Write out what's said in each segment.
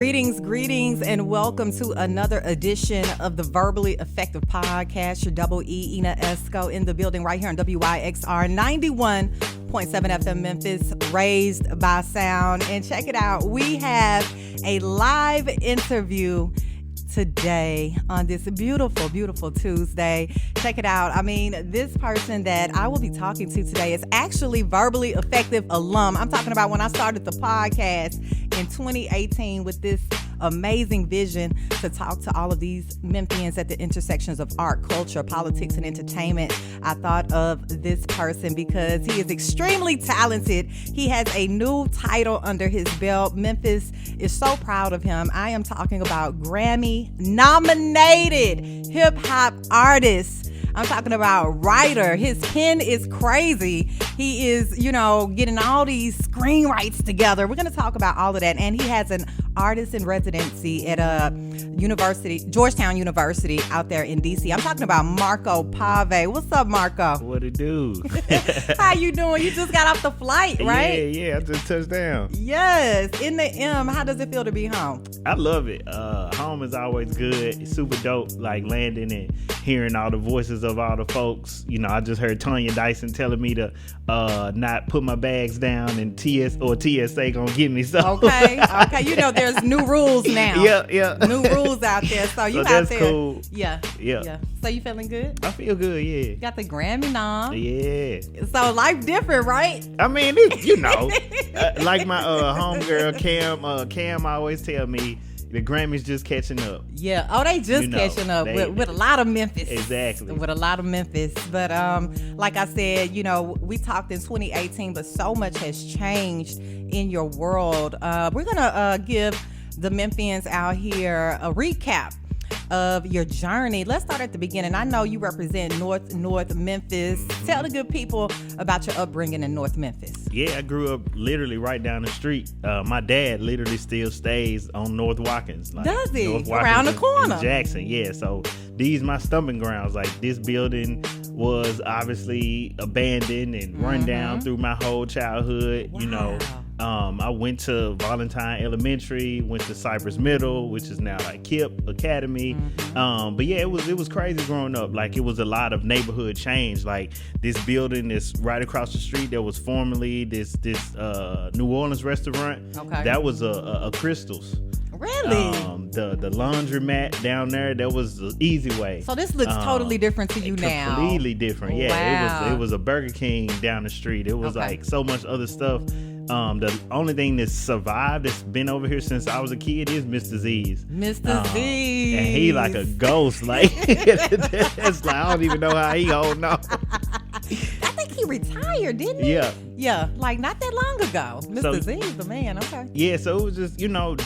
Greetings, and welcome to another edition of the Verbally Effective Podcast. Your double E, Ina Esco, in the building right here on WYXR 91.7 FM Memphis, raised by sound. And check it out, we have a live interview today on this beautiful Tuesday. Check it out. I mean, this person that I will be talking to today is actually Verbally Effective alum. I'm talking about when I started the podcast in 2018 with this amazing vision to talk to all of these Memphians at the intersections of art, culture, politics, and entertainment. I thought of this person because he is extremely talented. He has a new title under his belt. Memphis is so proud of him. I am talking about Grammy Nominated hip hop artist. I'm talking about writer. His pen is crazy. He is, getting all these screenwrites together. We're going to talk about all of that. And he has an artist in residency at Georgetown University out there in DC. I'm talking about Marco Pavé. What's up, Marco? What it do? How you doing? You just got off the flight, right? Yeah, I just touched down. Yes, in the M. How does it feel to be home? I love it. Home is always good. It's super dope, like landing and hearing all the voices of all the folks. I just heard Tanya Dyson telling me to not put my bags down, and TSA gonna get me. So okay. There's new rules now. Yeah. New rules out there. So you so out that's there. Cool. Yeah. So you feeling good? I feel good, yeah. You got the Grammy nom. Yeah. So life different, right? I mean, like my homegirl Cam always tell me, the Grammys just catching up. Yeah. Oh, they just catching up with a lot of Memphis. Exactly. With a lot of Memphis. But like I said, we talked in 2018, but so much has changed in your world. We're going to give the Memphians out here a recap of your journey. Let's start at the beginning. I know you represent North Memphis. Tell the good people about your upbringing in North Memphis. Yeah, I grew up literally right down the street. My dad literally still stays on North Watkins. Does he? North Around the corner. in Jackson, yeah. So these my stomping grounds. Like, this building was obviously abandoned and run down through my whole childhood. Wow. I went to Valentine Elementary, went to Cypress Middle, which is now like KIPP Academy. But yeah, it was crazy growing up. Like, it was a lot of neighborhood change. Like, this building is right across the street. There was formerly this New Orleans restaurant. Okay. That was a Crystals. Really? The laundromat down there, that was the Easy Way. So this looks totally different to you now. Completely different. Yeah. Wow. It was a Burger King down the street. It was like so much other stuff. The only thing that's survived, that's been over here since I was a kid, is Mr. Z's. Mr. Z's. And he like a ghost. Like, it's like, I don't even know how he holding on. I think he retired, didn't he? Yeah, like not that long ago. Mr. Z's the man. Okay. Yeah, so it was just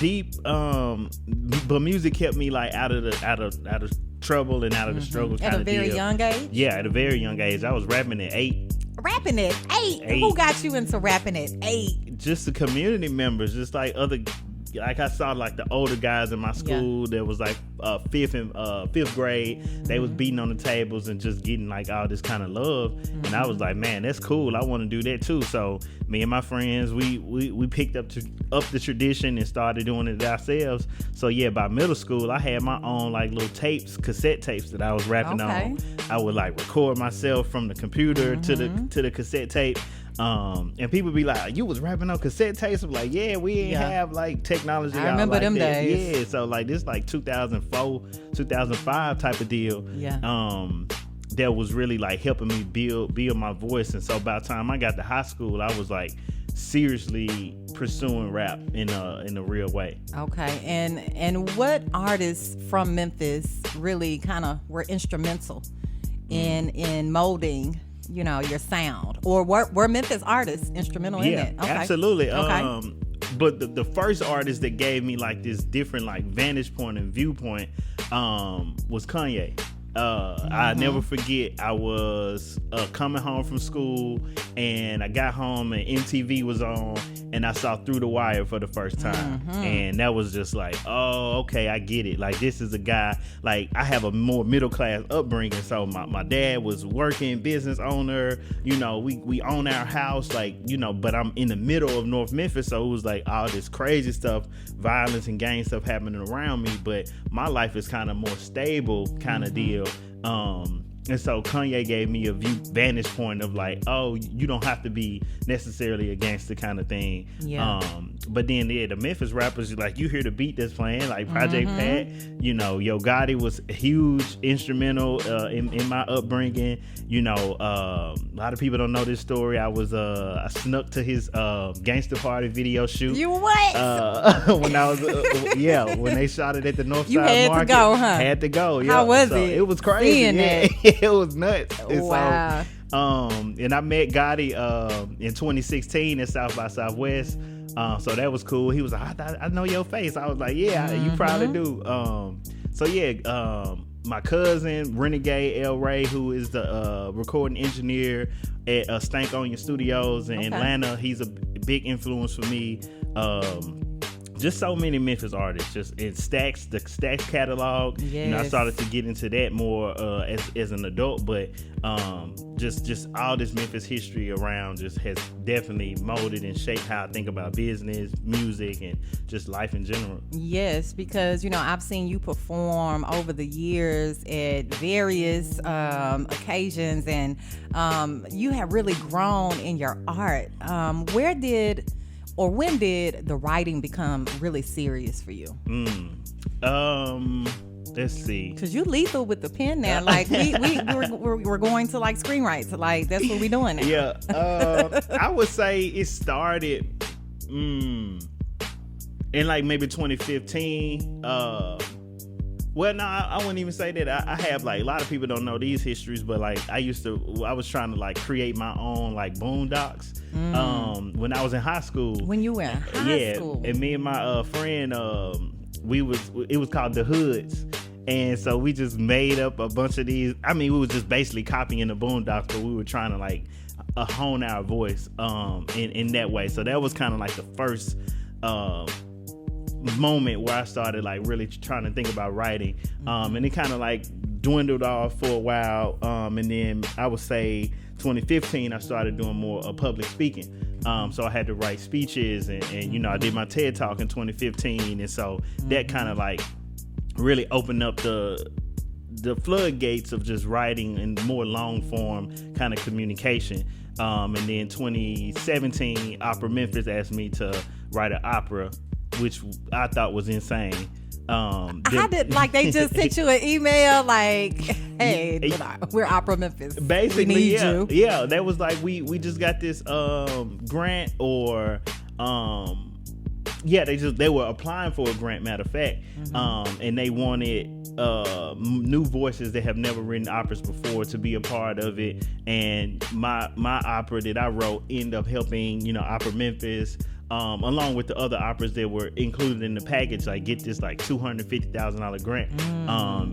deep. But music kept me like out of trouble and out of the struggle. At a very young age. Yeah, at a very young age. I was rapping at 8. Rapping at 8? Who got you into rapping at 8? Just the community members, just like I saw like the older guys in my school that was like fifth grade. They was beating on the tables and just getting like all this kind of love. And I was like, man, that's cool. I want to do that too. So me and my friends, we picked up the tradition and started doing it ourselves. So yeah, by middle school, I had my own like little cassette tapes that I was rapping on. I would like record myself from the computer to the cassette tape. And people be like, you was rapping on cassette tapes? I'm like, yeah, we ain't have like technology. I remember them days. Yeah, so like this like 2004, 2005 type of deal. Yeah. That was really like helping me build my voice. And so by the time I got to high school, I was like seriously pursuing rap in a real way. Okay. And what artists from Memphis really kind of were instrumental in molding your sound, or were Memphis artists instrumental in it? Okay. Absolutely. Okay. But the first artist that gave me like this different like vantage point and viewpoint was Kanye. I never forget, I was coming home from school and I got home and MTV was on and I saw Through the Wire for the first time. And that was just like, oh, okay, I get it. Like, this is a guy, like, I have a more middle class upbringing. So my dad was working, business owner, you know, we own our house, like, you know, but I'm in the middle of North Memphis. So it was like all this crazy stuff, violence and gang stuff happening around me. But my life is kind of more stable kind of deal. And so Kanye gave me a vantage point of like, oh, you don't have to be necessarily a gangster kind of thing. Yeah. But then the Memphis rappers, like, you hear the beat that's playing, like Project Pat, you know, Yo Gotti was huge, instrumental in my upbringing. You know, a lot of people don't know this story. I snuck to his Gangster Party video shoot. You what? When I was, when they shot it at the Northside had Market. to go, huh? Had to go. Yeah. How was so it? It was crazy. Yeah. It was nuts. And wow. And I met Gotti in 2016 at South by Southwest. So that was cool. He was like, I know your face. I was like, yeah, you probably do. My cousin, Renegade L. Ray, who is the recording engineer at Stank On Your Studios in Atlanta. He's a big influence for me. Just so many Memphis artists, just in Stax, the Stax catalog. Yes. You know, I started to get into that more as an adult, but just all this Memphis history around just has definitely molded and shaped how I think about business, music, and just life in general. Yes, because, you know, I've seen you perform over the years at various occasions, and you have really grown in your art. When did the writing become really serious for you? Let's see. Because you lethal with the pen now. Like, we're going to, like, screenwrites. Like, that's what we're doing now. Yeah. I would say it started in, like, maybe 2015. Well, no, I wouldn't even say that. I have, like, a lot of people don't know these histories, but, like, I was trying to, like, create my own, like, boondocks when I was in high school. When you were in high school. And me and my friend, it was called The Hoods. And so we just made up a bunch of these. I mean, we were just basically copying the boondocks, but we were trying to, like, hone our voice in that way. So that was kind of like the first moment where I started, like, really trying to think about writing, and it kind of, like, dwindled off for a while, and then I would say 2015 I started doing more public speaking, so I had to write speeches, and you know, I did my TED Talk in 2015, and so that kind of, like, really opened up the floodgates of just writing and more long form kind of communication. And then 2017 Opera Memphis asked me to write an opera, which I thought was insane. I did, like, they just sent you an email like, hey, we're Opera Memphis. Basically, we need you. Yeah, that was like, we just got this grant, or they were applying for a grant, matter of fact, and they wanted new voices that have never written operas before to be a part of it. And my opera that I wrote ended up helping, you know, Opera Memphis, along with the other operas that were included in the package, like, get this, like, $250,000 grant.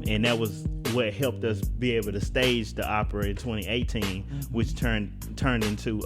And that was what helped us be able to stage the opera in 2018, which turned into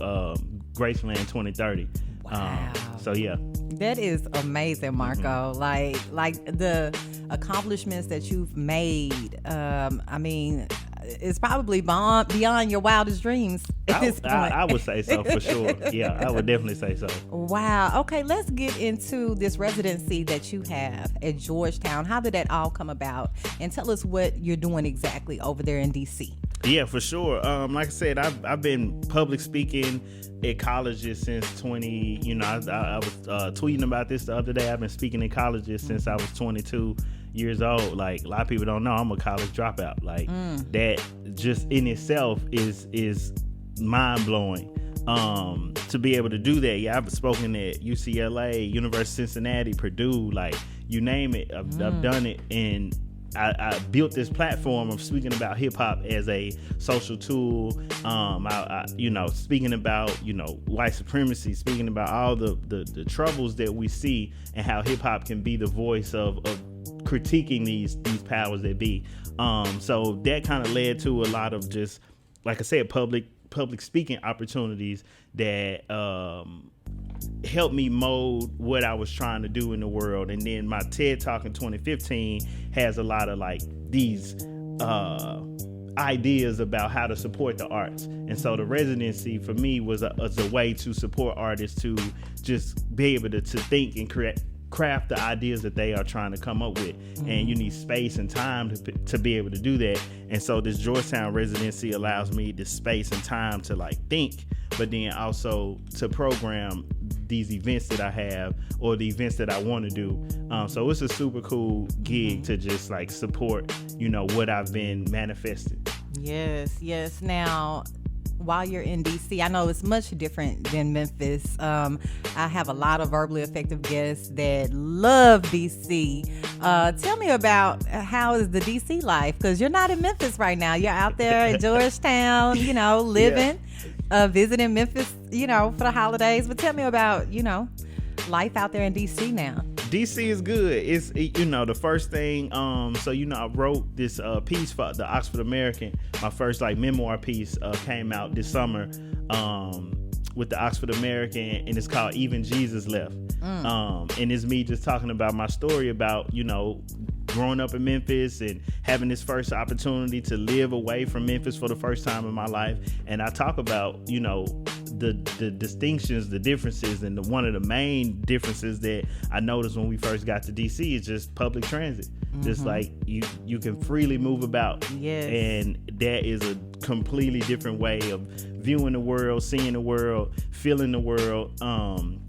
Graceland 2030. Wow. So yeah. That is amazing, Marco. Like the accomplishments that you've made. I mean, it's probably beyond your wildest dreams at this point. I would say so, for sure. Yeah, I would definitely say so. Wow. Okay, let's get into this residency that you have at Georgetown. How did that all come about? And tell us what you're doing exactly over there in D.C. Yeah, for sure. Like I said, I've been public speaking at colleges since 20. You know, I was tweeting about this the other day. I've been speaking in colleges since I was 22 years old. Like, a lot of people don't know I'm a college dropout. Like, that just in itself is mind blowing. To be able to do that. Yeah, I've spoken at UCLA, University of Cincinnati, Purdue, like, you name it. I've done it, and I built this platform of speaking about hip hop as a social tool. I you know, speaking about, you know, white supremacy, speaking about all the troubles that we see, and how hip hop can be the voice of critiquing these powers that be. So that kind of led to a lot of, just like I said, public speaking opportunities that helped me mold what I was trying to do in the world. And then my TED Talk in 2015 has a lot of like these ideas about how to support the arts. And so the residency for me was a way to support artists to just be able to think and craft the ideas that they are trying to come up with. And you need space and time to be able to do that. And so this Georgetown residency allows me the space and time to like think, but then also to program these events that I have or the events that I want to do. So it's a super cool gig to just like support, what I've been manifesting. Yes. Now, while you're in DC, I know it's much different than Memphis. I have a lot of verbally effective guests that love DC. Tell me about how is the DC life? Because you're not in Memphis right now. You're out there in Georgetown, living, visiting Memphis, for the holidays. But tell me about, life out there in DC now. DC is good. It's the first thing. I wrote this piece for the Oxford American. My first like memoir piece came out this summer with the Oxford American, and it's called Even Jesus Left. And it's me just talking about my story about growing up in Memphis and having this first opportunity to live away from Memphis for the first time in my life. And I talk about the distinctions, the differences, and one of the main differences that I noticed when we first got to DC is just public transit. Just like you can freely move about. Yes. And that is a completely different way of viewing the world, seeing the world, feeling the world.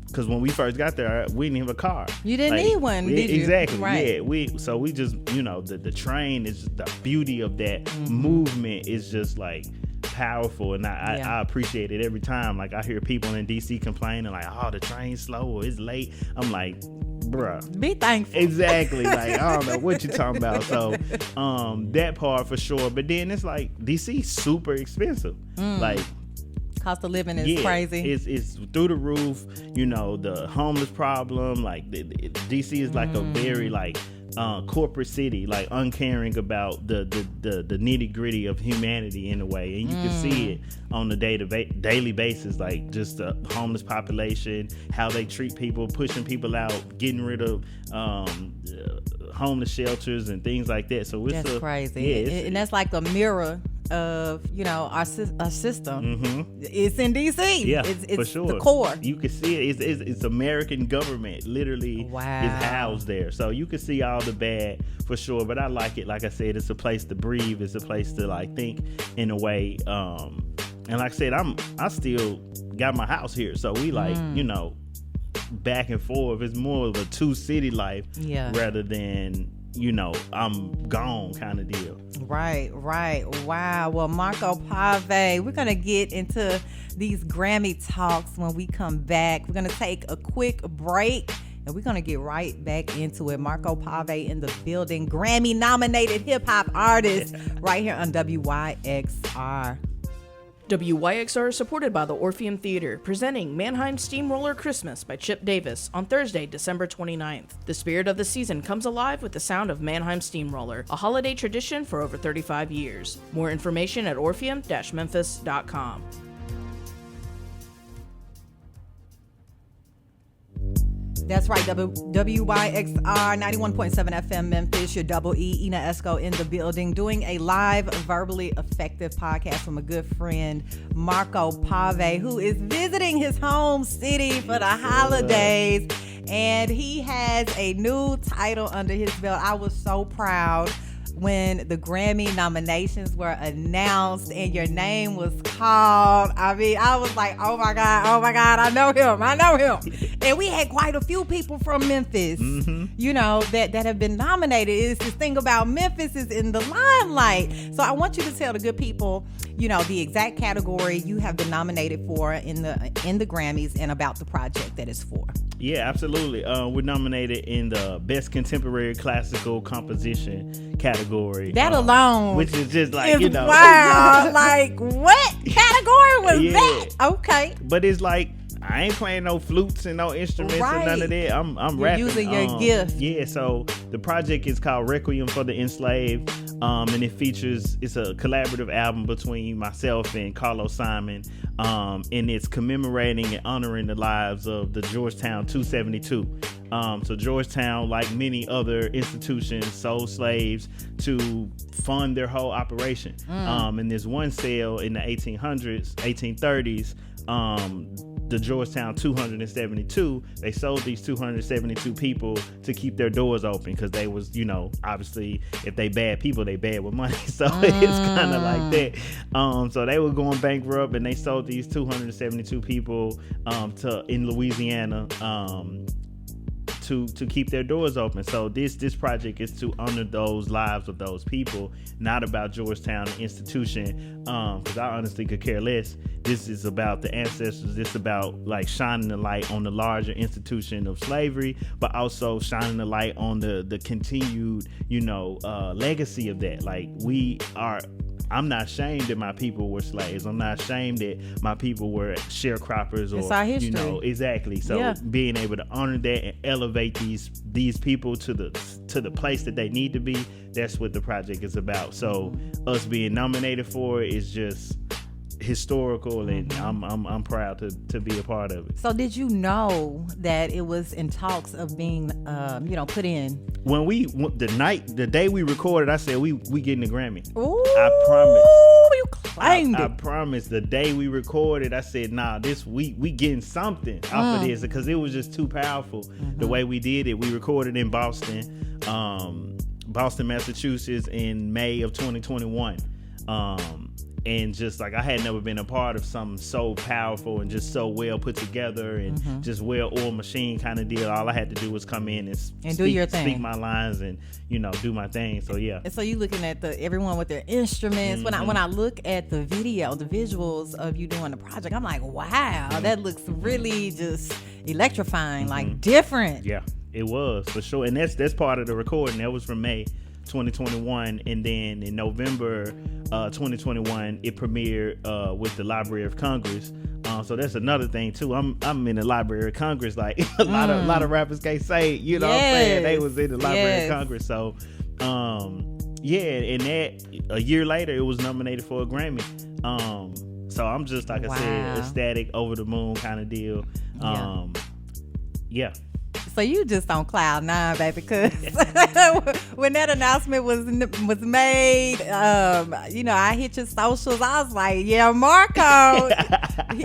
Because when we first got there, we didn't have a car. You didn't need one, did you? Exactly. Right. Yeah. We just the train is just, the beauty of that movement is just like powerful, and I appreciate it every time. Like I hear people in DC complaining like, oh, the train's slow or it's late. I'm like, bruh, be thankful. Exactly. Like I don't know what you're talking about. So that part for sure. But then it's like DC super expensive. Like cost of living is crazy. It's through the roof. The homeless problem. Like DC is like a very like corporate city, like uncaring about the nitty gritty of humanity in a way, and you can see it on the daily basis, like just the homeless population, how they treat people, pushing people out, getting rid of homeless shelters and things like that. So it's crazy. Yeah, and that's like a mirror of our system. It's in DC. Yeah, it's for sure. The core. You can see it. It's American government literally is housed there, so you can see all the bad for sure. But I like it. Like I said, it's a place to breathe. It's a place to like think in a way. And like I said, I still got my house here, so we like back and forth. It's more of a two-city life rather than I'm gone kind of deal. Right. Wow. Well, Marco Pavé, we're going to get into these Grammy talks when we come back. We're going to take a quick break and we're going to get right back into it. Marco Pavé in the building, Grammy nominated hip hop artist right here on WYXR. WYXR is supported by the Orpheum Theater, presenting Mannheim Steamroller Christmas by Chip Davis on Thursday, December 29th. The spirit of the season comes alive with the sound of Mannheim Steamroller, a holiday tradition for over 35 years. More information at orpheum-memphis.com. That's right, WYXR 91.7 FM Memphis, your double E, Ina Esco in the building, doing a live verbally effective podcast from a good friend, Marco Pavé, who is visiting his home city for the holidays. And he has a new title under his belt. I was so proud when the Grammy nominations were announced and your name was called. I mean, I was like, oh my God, I know him. And we had quite a few people from Memphis, that have been nominated. It's this thing about Memphis is in the limelight. So I want you to tell the good people, the exact category you have been nominated for in the Grammys and about the project that it's for. Yeah, absolutely. We're nominated in the Best Contemporary Classical Composition category. That alone, which is just like wow. Like what category was that? Okay, but it's like I ain't playing no flutes and no instruments or none of that. I'm You're rapping. Using your gift. Yeah. So the project is called Requiem for the Enslaved. And it's a collaborative album between myself and Carlos Simon. And it's commemorating and honoring the lives of the Georgetown 272. So Georgetown, like many other institutions, sold slaves to fund their whole operation. And there's one sale in the 1830s, the Georgetown 272, they sold these 272 people to keep their doors open because they was, obviously if they bad people, they bad with money. So it's kind of like that. So they were going bankrupt and they sold these 272 people in Louisiana to keep their doors open. So this project is to honor those lives of those people, not about Georgetown the institution, because I honestly could care less. This is about the ancestors. This is about like shining the light on the larger institution of slavery, but also shining the light on the continued legacy of that. Like I'm not ashamed that my people were slaves. I'm not ashamed that my people were sharecroppers. It's our history. Exactly. So being able to honor that and elevate these people to the place that they need to be, that's what the project is about. So us being nominated for it is just historical, and I'm proud to be a part of it. So did you know that it was in talks of being put in? When the day we recorded, I said we getting a Grammy. Ooh, I promise. You claimed it. I promise. The day we recorded, I said, nah, we getting something off of this, because it was just too powerful the way we did it. We recorded in Boston, Massachusetts in May of 2021. And just like I had never been a part of something so powerful and just so well put together and just well-oiled machine kind of deal. All I had to do was come in and do your thing, speak my lines, and do my thing. So yeah. And so you looking at everyone with their instruments. When I look at the video, the visuals of you doing the project, I'm like, wow, that looks really just electrifying, like different. Yeah, it was for sure. And that's part of the recording. That was from May 2021, and then in November 2021 it premiered with the Library of Congress. So that's another thing too. I'm in the Library of Congress, like a lot of rappers can't say, what I'm saying. They was in the Library of Congress. So and that a year later it was nominated for a Grammy. So I'm just, like I said, ecstatic, over the moon kind of deal. Yeah. So you just on cloud nine, baby, because when that announcement was made, I hit your socials. I was like, yeah, Marco,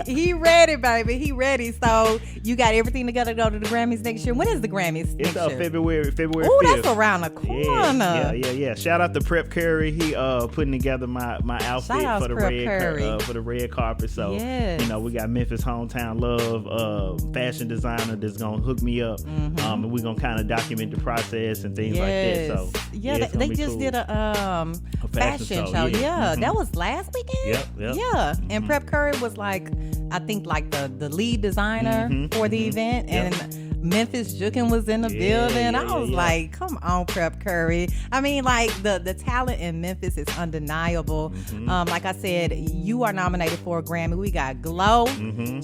he ready, baby. He ready. So you got everything together to go to the Grammys next year. When is the Grammys next year? February 5th. Oh, that's around the corner. Yeah. Shout out to Prep Curry. He putting together my outfit for the red carpet. So, we got Memphis hometown love fashion designer that's going to hook me up. And we're gonna kind of document the process and things like that. So they just did a fashion show. That was last weekend. Yep. And Prep Curry was I think the lead designer for the event, and Memphis Jukin was in the building. I was like, come on, Prep Curry. I mean, the talent in Memphis is undeniable. Like I said, you are nominated for a Grammy. We got Glow.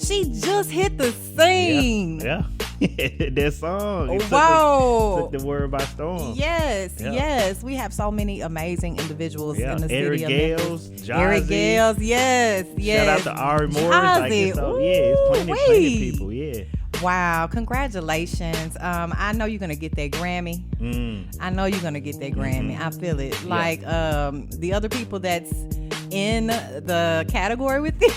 She just hit the scene. Yeah. That song. It took the world by storm. Yes. We have so many amazing individuals in the city of Memphis. Eric Gales, yes. Shout out to Ari Morris. It's plenty of people. Yeah. Wow, congratulations. I know you're going to get that Grammy. I know you're going to get that Grammy. I feel it. The other people that's in the category with you,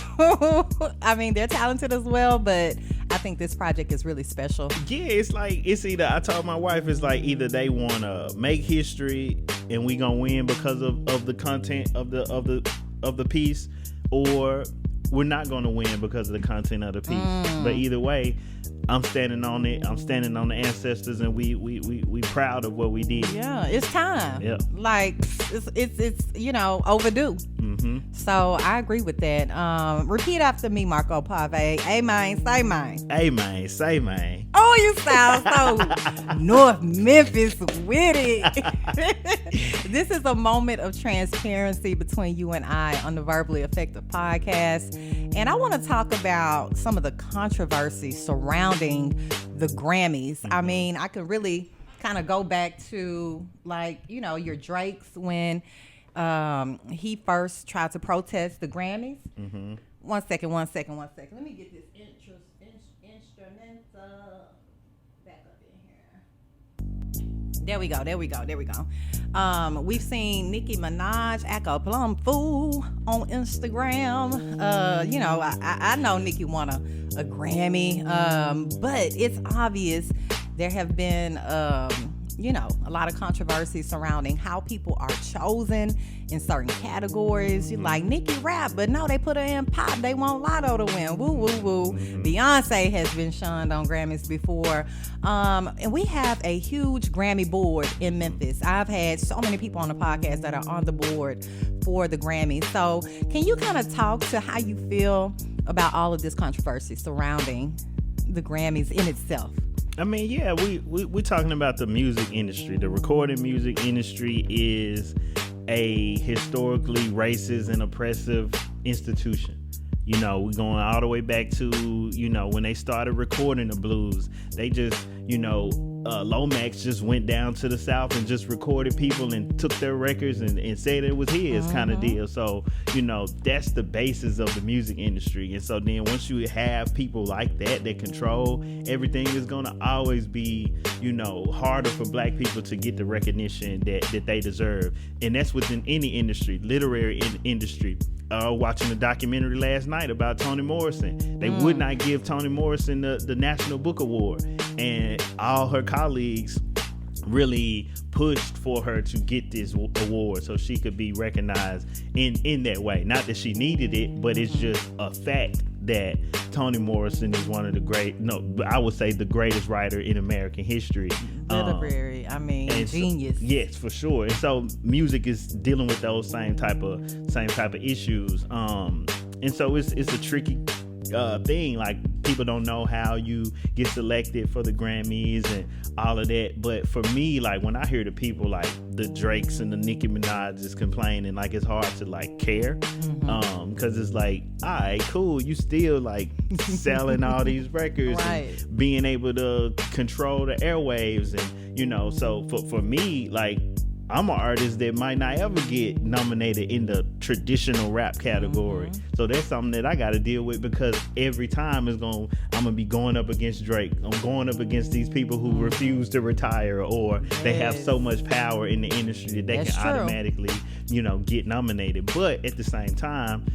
I mean, they're talented as well, but I think this project is really special. Yeah, it's either, I told my wife, it's like either they want to make history and we going to win because of the content of the piece, or we're not going to win because of the content of the piece. But either way, I'm standing on it. I'm standing on the ancestors, and we proud of what we did. Yeah, it's time. Yeah, it's overdue. So I agree with that. Repeat after me, Marco Pavé. Amen. Say mine. Amen. Say mine. Oh, you sound so North Memphis with it. This is a moment of transparency between you and I on the Verbally Effective podcast. And I want to talk about some of the controversy surrounding the Grammys. I mean, I could really kind of go back to, like, you know, your Drakes when he first tried to protest the Grammys. Mm-hmm. One second. Let me get this instrumental back up in here. There we go. We've seen Nicki Minaj act a plum fool on Instagram. You know, I know Nicki won a Grammy, but it's obvious there have been, you know, a lot of controversy surrounding how people are chosen in certain categories. You like Nicki rap, but no, they put her in pop. They want Lotto to win. Woo, woo, woo. Beyonce has been shunned on Grammys before. And we have a huge Grammy board in Memphis. I've had so many people on the podcast that are on the board for the Grammys. So can you kind of talk to how you feel about all of this controversy surrounding the Grammys in itself? I mean, yeah, we're talking about the music industry. The recording music industry is a historically racist and oppressive institution. You know, we're going all the way back to, you know, when they started recording the blues. They just, you know, Lomax just went down to the South and just recorded people and took their records and said it was his kind of deal. So, you know, that's the basis of the music industry. And so then once you have people like that control everything, is going to always be, you know, harder for black people to get the recognition that they deserve. And that's within any industry, literary industry. Watching a documentary last night about Toni Morrison. They would not give Toni Morrison the National Book Award, and all her colleagues really pushed for her to get this award so she could be recognized in that way. Not that she needed it, but it's just a fact that Toni Morrison is one of the I would say the greatest writer in American history. Literary, genius. So, yes, for sure. And so music is dealing with those same type of issues. And so it's a tricky thing. Like, people don't know how you get selected for the Grammys and all of that. But for me, like, when I hear the people like the Drakes and the Nicki Minaj's complaining, like, it's hard to like care, because it's like, all right, cool, you still like selling all these records, right, and being able to control the airwaves, and you know. So for me, like, I'm an artist that might not ever get nominated in the traditional rap category. So that's something that I got to deal with, because every time I'm going to be going up against Drake. I'm going up against these people who refuse to retire, or they have so much power in the industry that they can automatically, you know, get nominated. But at the same time,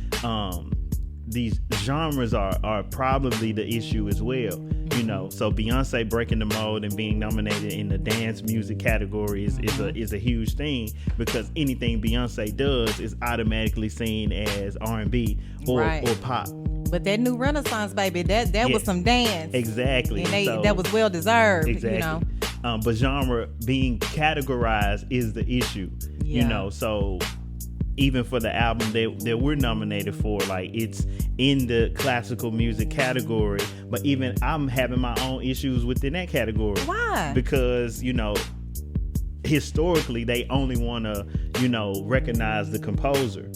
these genres are probably the issue as well, you know. So Beyonce breaking the mold and being nominated in the dance music category is a huge thing, because anything Beyonce does is automatically seen as R&B or pop. But that new Renaissance, baby, that was some dance. Exactly. And that was well deserved. Exactly. You know. But genre being categorized is the issue, you know. So even for the album that we're nominated for, like, it's in the classical music category, but even I'm having my own issues within that category. Why? Because, you know, historically they only want to, you know, recognize the composer.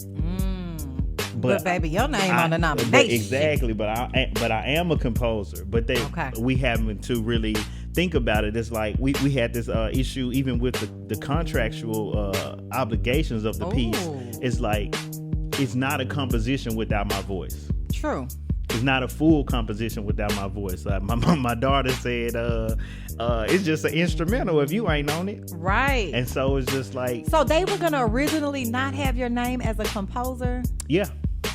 But baby, your name on the nomination. Exactly, but I am a composer. But we haven't to really think about it. It's like we had this issue even with the contractual obligations of the piece. It's like, it's not a composition without my voice. True. It's not a full composition without my voice. Like my daughter said, it's just an instrumental if you ain't on it. Right. And so it's just like, so they were gonna originally not have your name as a composer. Yeah.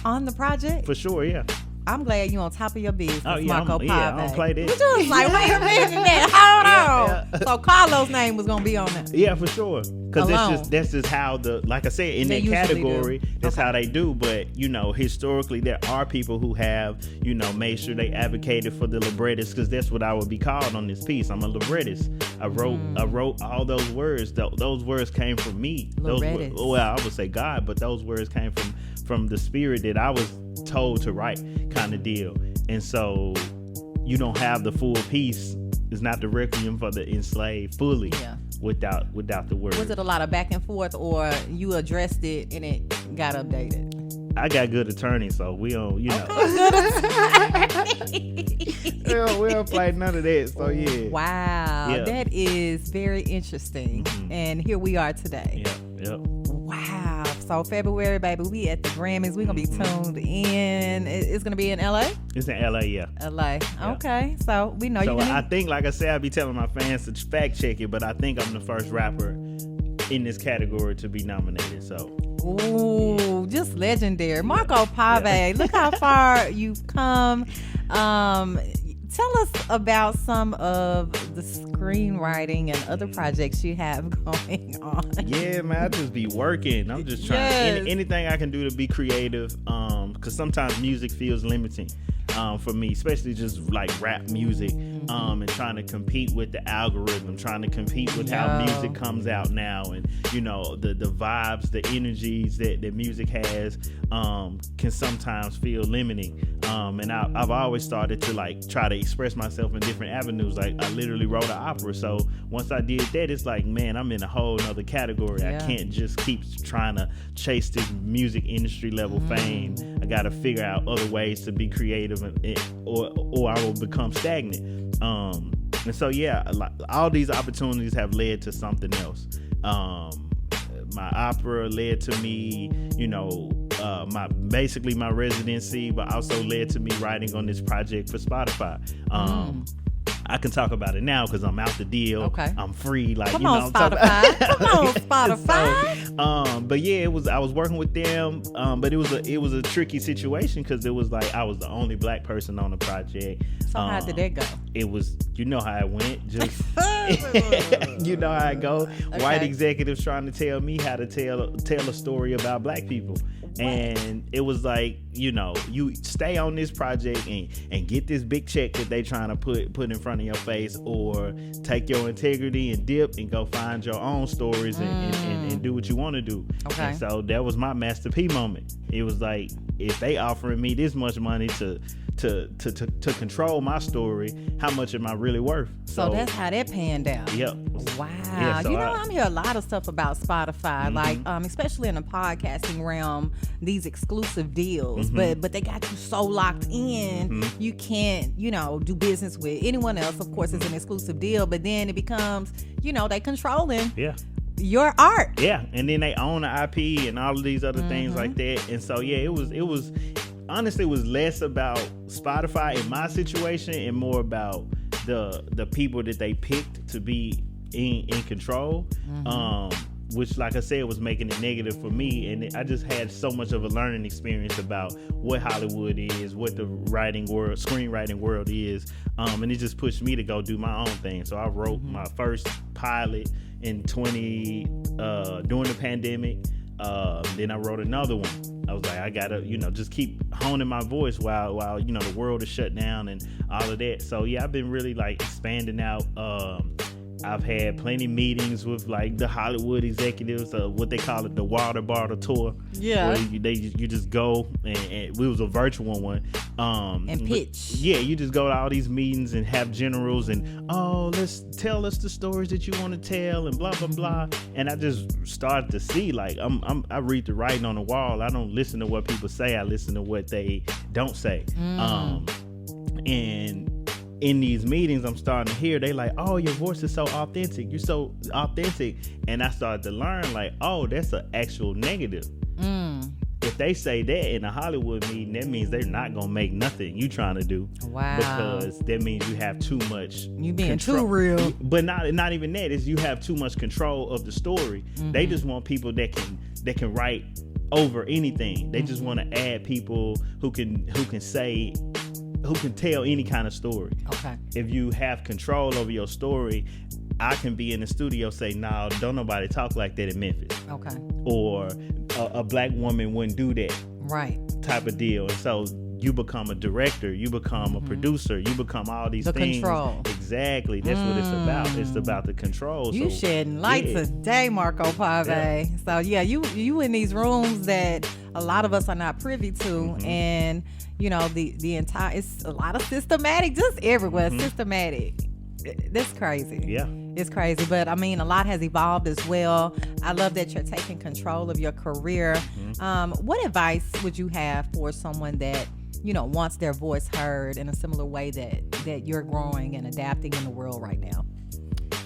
On the project? For sure, yeah. I'm glad you on top of your business, Marco Pavé. Yeah, I don't play this. But you was like, wait a minute, hold on. Yeah. So Carlos' name was gonna be on there. Yeah, for sure. Because that's just how like I said, in that category, that's how they do. But, you know, historically, there are people who have, you know, made sure they advocated for the librettist, because that's what I would be called on this piece. I'm a librettist. I wrote all those words. Those words came from me. I would say God, but those words came from the spirit that I was told to write, kind of deal. And so you don't have the full piece. It's not the Requiem for the Enslaved fully without the words. Was it a lot of back and forth, or you addressed it and it got updated? I got good attorneys, so we don't, we don't play none of that. So yeah. Wow, that is very interesting. And here we are today. Yep. Wow. So February, baby, we at the Grammys. We're gonna be tuned in. It's gonna be in LA. It's in LA, yeah. LA. Yeah. Okay. So we know you're I think, like I said, I'll be telling my fans to fact check it, but I think I'm the first rapper in this category to be nominated. So. Ooh, just legendary. Marco Pavé, look how far you've come. Tell us about some of the screenwriting and other projects you have going on. Yeah, man, I just be working. I'm just trying anything I can do to be creative, because sometimes music feels limiting. For me, especially just like rap music, and trying to compete with the algorithm, trying to compete with how music comes out now, and the vibes, the energies that music has, can sometimes feel limiting. And I've always started to like try to express myself in different avenues. Like I literally wrote an opera, so once I did that, it's like, man, I'm in a whole nother category. I can't just keep trying to chase this music industry level fame. I got to figure out other ways to be creative, or I will become stagnant. And so all these opportunities have led to something else. My opera led to me, my residency, but also led to me writing on this project for Spotify. I can talk about it now because I'm out the deal. Okay. I'm free. Like, Come on, Spotify. Come on, Spotify. So, but yeah, I was working with them. But it was a tricky situation because it was like I was the only black person on the project. So how did that go? It was, how it went. Just you know how it go. Okay. White executives trying to tell me how to tell a story about black people. And it was like, you stay on this project and get this big check that they trying to put in front of your face, or take your integrity and dip and go find your own stories and do what you want to do. Okay. And so that was my Master P moment. It was like, if they offering me this much money to control my story, how much am I really worth? So that's how that panned out. Yep. Wow. Yeah, so I'm hearing a lot of stuff about Spotify, like especially in the podcasting realm, these exclusive deals, but they got you so locked in, you can't, do business with anyone else. Of course, it's an exclusive deal, but then it becomes, they controlling your art. Yeah, and then they own the IP and all of these other things like that. And so it was honestly, it was less about Spotify in my situation and more about the people that they picked to be in control, which, like I said, was making it negative for me. And I just had so much of a learning experience about what Hollywood is, what the screenwriting world is, and it just pushed me to go do my own thing. So I wrote my first pilot in during the pandemic. Then I wrote another one. I was like, I gotta, just keep honing my voice while the world is shut down and all of that. So I've been really like expanding out. I've had plenty meetings with like the Hollywood executives, what they call it, the water bottle tour. Yeah. Where you just go and it was a virtual one. And pitch. You just go to all these meetings and have generals and, let's tell us the stories that you want to tell and blah, blah, blah. And I just started to see, like, I read the writing on the wall. I don't listen to what people say. I listen to what they don't say. And in these meetings, I'm starting to hear, they like, oh, your voice is so authentic. You're so authentic. And I started to learn, like, oh, that's an actual negative. If they say that in a Hollywood meeting, that means they're not going to make nothing you trying to do. Wow. Because that means you have too much You being control. too real. But not even that. Is you have too much control of the story. They just want people that can write over anything. They just want to add people who can tell any kind of story. Okay. If you have control over your story, I can be in the studio say, no, don't nobody talk like that in Memphis. Okay. Or a black woman wouldn't do that. Right. Type of deal. And so you become a director, you become a producer, you become all these things. The control. Exactly. That's what it's about. It's about the control. You shedding light today, Marco Pavé. Yeah. So you in these rooms that a lot of us are not privy to, and the entire, it's a lot of systematic, just everywhere, systematic. That's crazy. Yeah. It's crazy, but I mean, a lot has evolved as well. I love that you're taking control of your career. What advice would you have for someone that, you know, wants their voice heard in a similar way that you're growing and adapting in the world right now?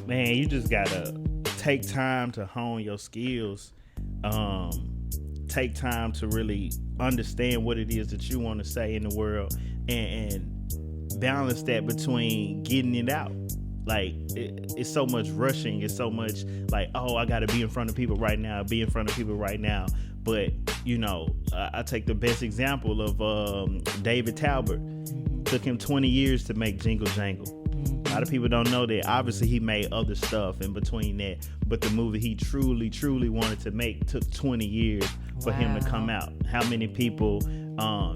Man, you just gotta take time to hone your skills. Take time to really understand what it is that you want to say in the world, and balance that between getting it out. Like, it's so much rushing. It's so much like, oh, I got to be in front of people right now, But, you know, I take the best example of David Talbot. Took him 20 years to make Jingle Jangle. A lot of people don't know that. Obviously, he made other stuff in between that. But the movie he truly wanted to make took 20 years for him to come out. How many people,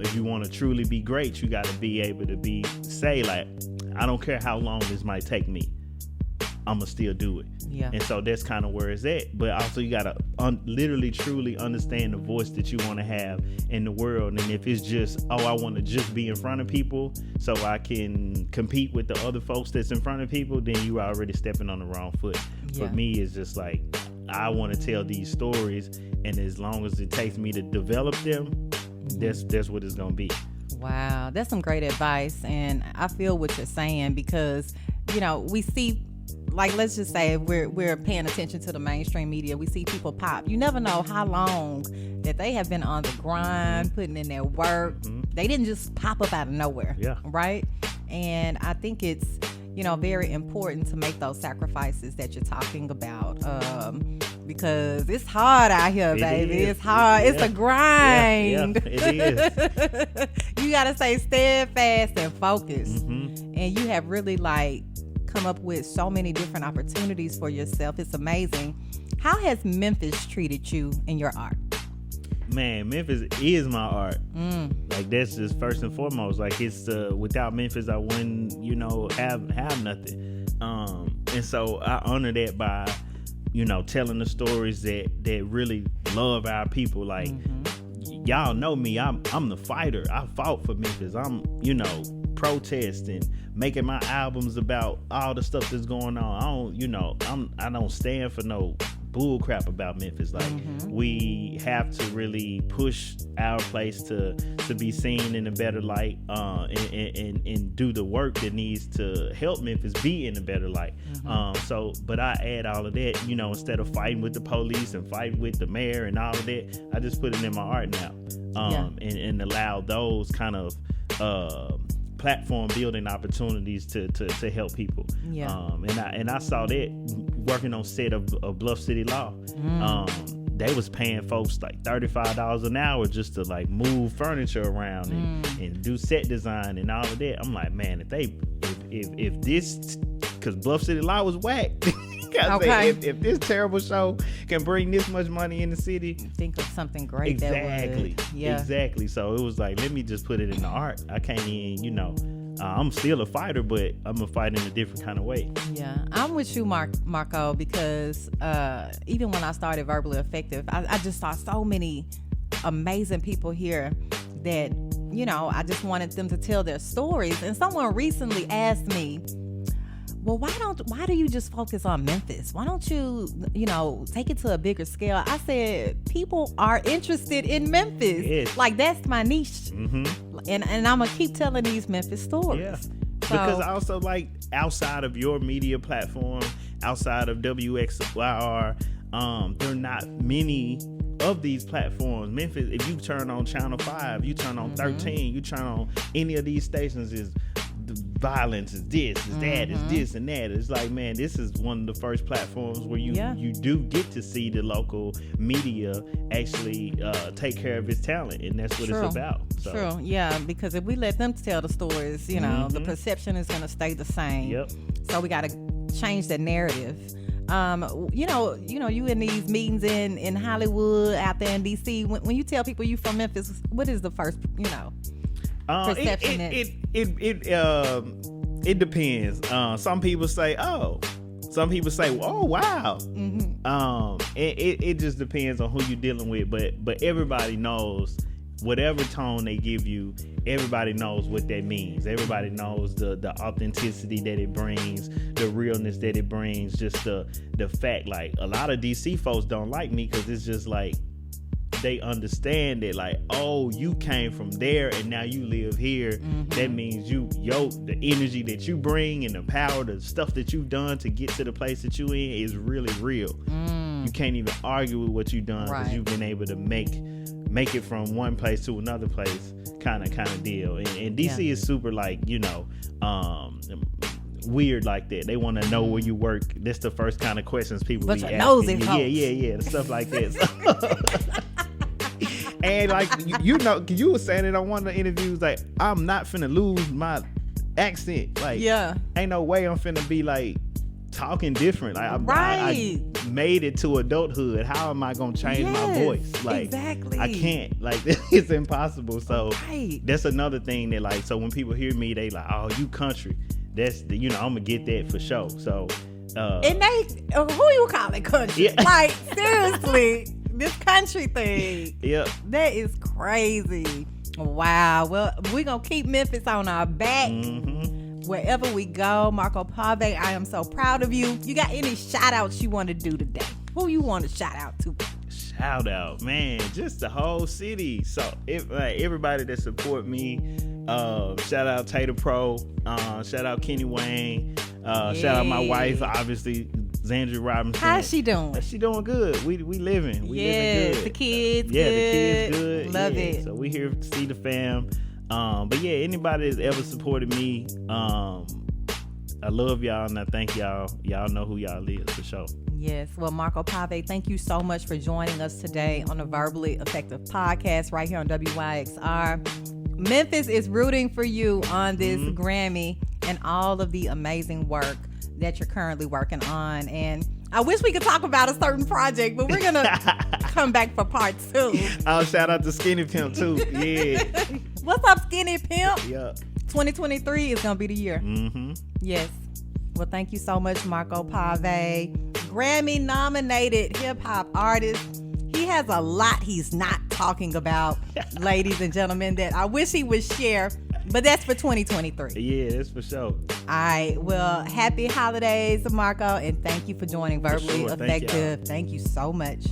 if you want to truly be great, you got to be able to say, like, I don't care how long this might take me, I'm going to still do it. Yeah. And so that's kind of where it's at. But also you got to literally, truly understand the voice that you want to have in the world. And if it's just, oh, I want to just be in front of people so I can compete with the other folks that's in front of people, then you are already stepping on the wrong foot. Yeah. For me, it's just like, I want to tell these stories, and as long as it takes me to develop them, that's what it's going to be. Wow, that's some great advice. And I feel what you're saying, because, you know, we see, like, let's just say we're paying attention to the mainstream media. We see people pop. You never know how long that they have been on the grind, putting in their work. They didn't just pop up out of nowhere. Yeah. Right? And I think it's, you know, very important to make those sacrifices that you're talking about, because it's hard out here, baby. It's hard. It's a grind. It is. You got to stay steadfast and focused. And you have really, like, come up with so many different opportunities for yourself. It's amazing. How has Memphis treated you in your art? Man, Memphis is my art. Like, that's just first and foremost. Like, it's without Memphis, I wouldn't, you know, have nothing. And so I honor that by, you know, telling the stories that really love our people. Like, y'all know me. I'm the fighter. I fought for Memphis. I'm, you know, protesting, making my albums about all the stuff that's going on. I don't, you know, I don't stand for no bull crap about Memphis. Like, we have to really push our place to be seen in a better light, and do the work that needs to help Memphis be in a better light. But I add all of that, you know, instead of fighting with the police and fighting with the mayor and all of that, I just put it in my art now, and allow those kind of platform building opportunities to help people. And I saw that working on set of Bluff City Law. They was paying folks like $35 an hour just to, like, move furniture around and do set design and all of that. I'm like, man, if this, because Bluff City Law was whack. If this terrible show can bring this much money in the city, think of something great. Exactly. So it was like, let me just put it in the art. I can't even, you know, I'm still a fighter, but I'm a fighter in a different kind of way. Yeah, I'm with you, Marco, because even when I started Verbally Effective, I just saw so many amazing people here that, you know, I just wanted them to tell their stories. And someone recently asked me, well, why do you just focus on Memphis? Why don't you, you know, take it to a bigger scale? I said, people are interested in Memphis. Yes. Like, that's my niche. And I'm going to keep telling these Memphis stories. Yeah. Because also, like, outside of your media platform, outside of WXYR, there are not many of these platforms. Memphis, if you turn on Channel 5, you turn on 13, you turn on any of these stations, is violence, is this, is that, is this and that. It's like, man, this is one of the first platforms where you do get to see the local media actually take care of its talent, and that's what it's about. So. True, yeah, because if we let them tell the stories, you know, the perception is going to stay the same. Yep. So we got to change the narrative. You know, you in these meetings in Hollywood, out there in DC, when you tell people you from Memphis, what is the first, you know, perception? It depends. Some people say, oh. Some people say, oh, wow. It just depends on who you're dealing with. But everybody knows whatever tone they give you, everybody knows what that means. Everybody knows the authenticity that it brings, the realness that it brings, just the fact, like, a lot of DC folks don't like me because it's just like, they understand that, like, oh, you came from there and now you live here. That means the energy that you bring and the power, the stuff that you've done to get to the place that you in is really real. You can't even argue with what you've done because you've been able to make it from one place to another place, kind of deal. And DC is super, like, weird like that. They want to know where you work. That's the first kind of questions people be asking. Yeah, stuff like that. And like, you were saying it on one of the interviews, like, I'm not finna lose my accent. Like, ain't no way I'm finna be like talking different. Like, I made it to adulthood. How am I gonna change my voice? Like, exactly. I can't. Like, it's impossible. So that's another thing that, like, so when people hear me, they like, oh, you country. That's I'm gonna get that for sure. So and they who you calling country? Like, seriously. This country thing. That is crazy. Wow. Well, we're going to keep Memphis on our back wherever we go. Marco Pavé, I am so proud of you. You got any shout outs you want to do today? Who you want to shout out to? Shout out, man. Just the whole city. So everybody that support me. Shout out Tater Pro. Shout out Kenny Wayne. Shout out my wife, obviously, Zandra Robinson. How's she doing? She doing good. We living. We living good. The kids good. The kids good. Love it. So we here to see the fam. But yeah, anybody that's ever supported me, I love y'all and I thank y'all. Y'all know who y'all is for sure. Yes. Well, Marco Pavé, thank you so much for joining us today on the Verbally Effective Podcast right here on WYXR. Memphis is rooting for you on this Grammy and all of the amazing work that you're currently working on. And I wish we could talk about a certain project, but we're going to come back for part 2. I'll shout out to Skinny Pimp too. Yeah. What's up, Skinny Pimp? Yeah. 2023 is going to be the year. Yes. Well, thank you so much, Marco Pavé. Grammy nominated hip hop artist. He has a lot he's not talking about, ladies and gentlemen, that I wish he would share, but that's for 2023. Yeah, that's for sure. All right. Well, happy holidays, Marco, and thank you for joining Verbally Effective. Thank you so much.